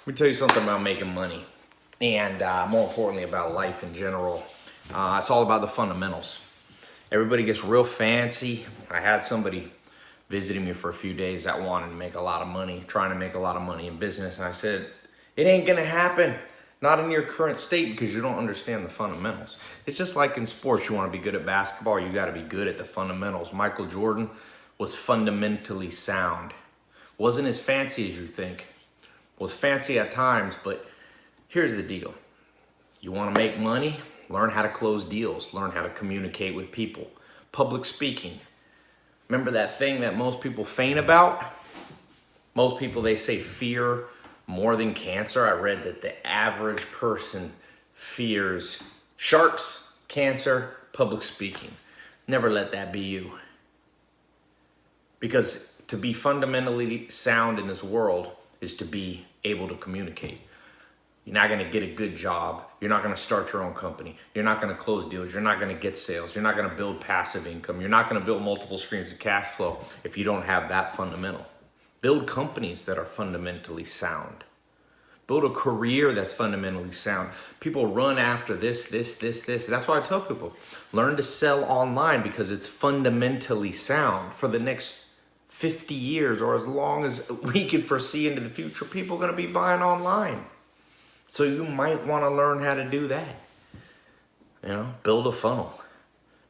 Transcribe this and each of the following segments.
me tell you something about making money, and more importantly about life in general. It's all about the fundamentals. Everybody gets real fancy. I had somebody visiting me for a few days that wanted to make a lot of money, trying to make a lot of money in business. And I said, it ain't gonna happen. Not in your current state, because you don't understand the fundamentals. It's just like in sports. You want to be good at basketball, you got to be good at the fundamentals. Michael Jordan was fundamentally sound. Wasn't as fancy as you think. Was fancy at times, but here's the deal. You want to make money? Learn how to close deals. Learn how to communicate with people. Public speaking. Remember that thing that most people faint about? Most people, they say fear more than cancer. I read that the average person fears sharks, cancer, public speaking. Never let that be you. Because to be fundamentally sound in this world is to be able to communicate. You're not going to get a good job. You're not going to start your own company. You're not going to close deals. You're not going to get sales. You're not going to build passive income. You're not going to build multiple streams of cash flow if you don't have that fundamental. Build companies that are fundamentally sound. Build a career that's fundamentally sound. People run after this. That's why I tell people, learn to sell online because it's fundamentally sound. For the next 50 years or as long as we can foresee into the future, people are going to be buying online. So you might want to learn how to do that. You know, build a funnel,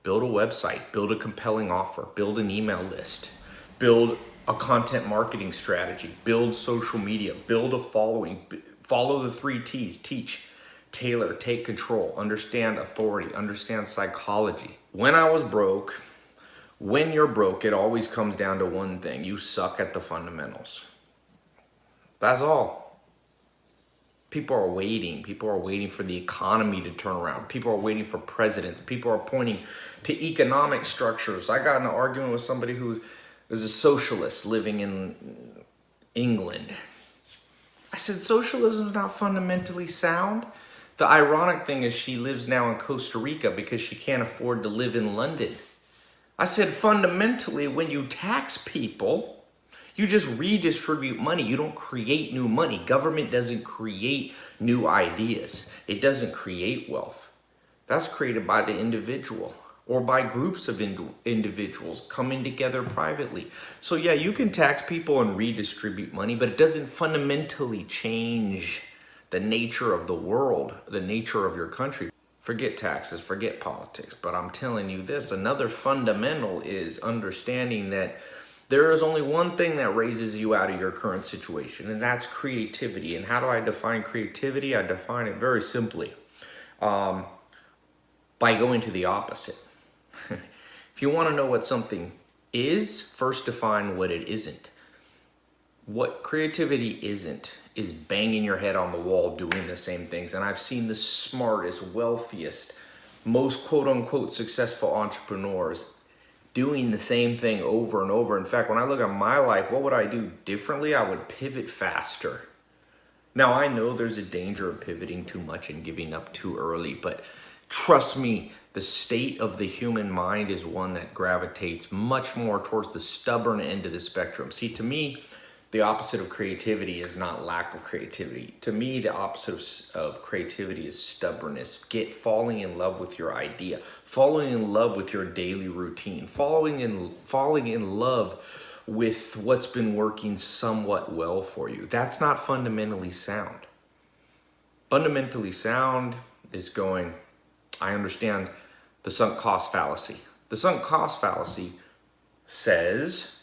build a website, build a compelling offer, build an email list, build a content marketing strategy, build social media, build a following, follow the 3 T's, teach, tailor, take control, understand authority, understand psychology. When I was broke, when you're broke, it always comes down to one thing. You suck at the fundamentals. That's all. People are waiting. People are waiting for the economy to turn around. People are waiting for presidents. People are pointing to economic structures. I got in an argument with somebody who is a socialist living in England. I said, socialism is not fundamentally sound. The ironic thing is she lives now in Costa Rica because she can't afford to live in London. I said, fundamentally, when you tax people, you just redistribute money. You don't create new money. Government doesn't create new ideas. It doesn't create wealth. That's created by the individual or by groups of individuals coming together privately. So yeah, you can tax people and redistribute money, but it doesn't fundamentally change the nature of the world, the nature of your country. Forget taxes, forget politics, but I'm telling you this, another fundamental is understanding that there is only one thing that raises you out of your current situation, and that's creativity. And how do I define creativity? I define it very simply by going to the opposite. If you want to know what something is, first define what it isn't. What creativity isn't is banging your head on the wall doing the same things. And I've seen the smartest, wealthiest, most quote-unquote successful entrepreneurs doing the same thing over and over. In fact, when I look at my life, what would I do differently? I would pivot faster. Now, I know there's a danger of pivoting too much and giving up too early, but trust me, the state of the human mind is one that gravitates much more towards the stubborn end of the spectrum. See, to me, the opposite of creativity is not lack of creativity. To me, the opposite of creativity is stubbornness. Falling in love with your idea, falling in love with your daily routine, falling in love with what's been working somewhat well for you. That's not fundamentally sound. Fundamentally sound is going, I understand the sunk cost fallacy. The sunk cost fallacy says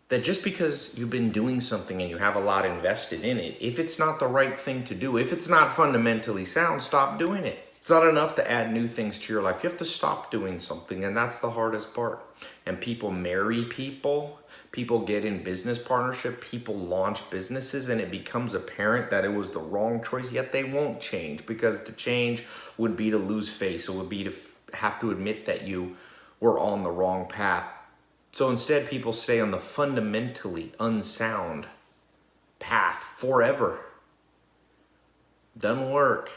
that just because you've been doing something and you have a lot invested in it, if it's not the right thing to do, if it's not fundamentally sound, stop doing it. It's not enough to add new things to your life. You have to stop doing something, and that's the hardest part. And people marry people, people get in business partnership, people launch businesses, and it becomes apparent that it was the wrong choice, yet they won't change, because to change would be to lose face. It would be to have to admit that you were on the wrong path. So instead, people stay on the fundamentally unsound path forever. Doesn't work.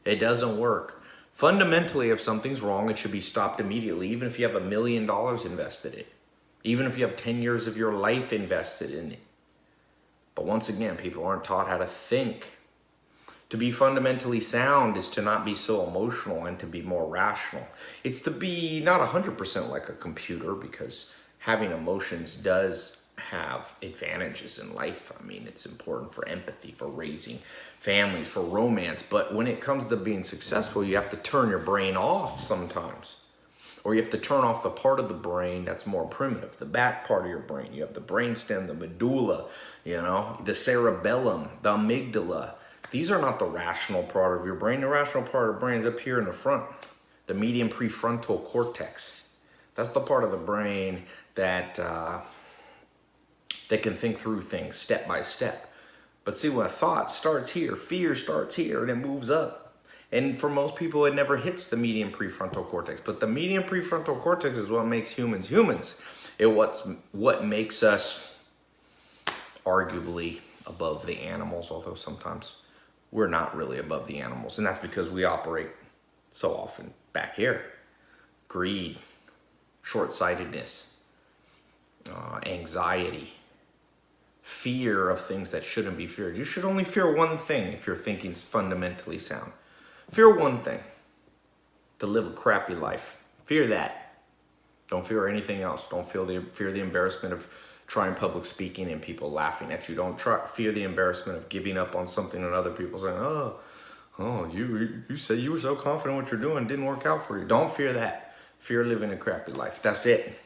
It doesn't work. Fundamentally, if something's wrong, it should be stopped immediately, even if you have $1 million invested in it. Even if you have 10 years of your life invested in it. But once again, people aren't taught how to think. To be fundamentally sound is to not be so emotional and to be more rational. It's to be not 100% like a computer, because having emotions does have advantages in life. I mean, it's important for empathy, for raising families, for romance. But when it comes to being successful, you have to turn your brain off sometimes. Or you have to turn off the part of the brain that's more primitive, the back part of your brain. You have the brainstem, the medulla, the cerebellum, the amygdala. These are not the rational part of your brain. The rational part of the brain is up here in the front, the median prefrontal cortex. That's the part of the brain that can think through things step by step. But see, when a thought starts here, fear starts here, and it moves up. And for most people, it never hits the median prefrontal cortex. But the median prefrontal cortex is what makes humans humans. It's what makes us arguably above the animals, although sometimes we're not really above the animals. And that's because we operate so often back here. Greed, short-sightedness, anxiety, fear of things that shouldn't be feared. You should only fear one thing if your thinking's fundamentally sound. Fear one thing: to live a crappy life. Fear that. Don't fear anything else. Don't fear the embarrassment of trying public speaking and people laughing at you. Don't fear the embarrassment of giving up on something and other people saying, you said you were so confident what you're doing, didn't work out for you. Don't fear that. Fear living a crappy life. That's it.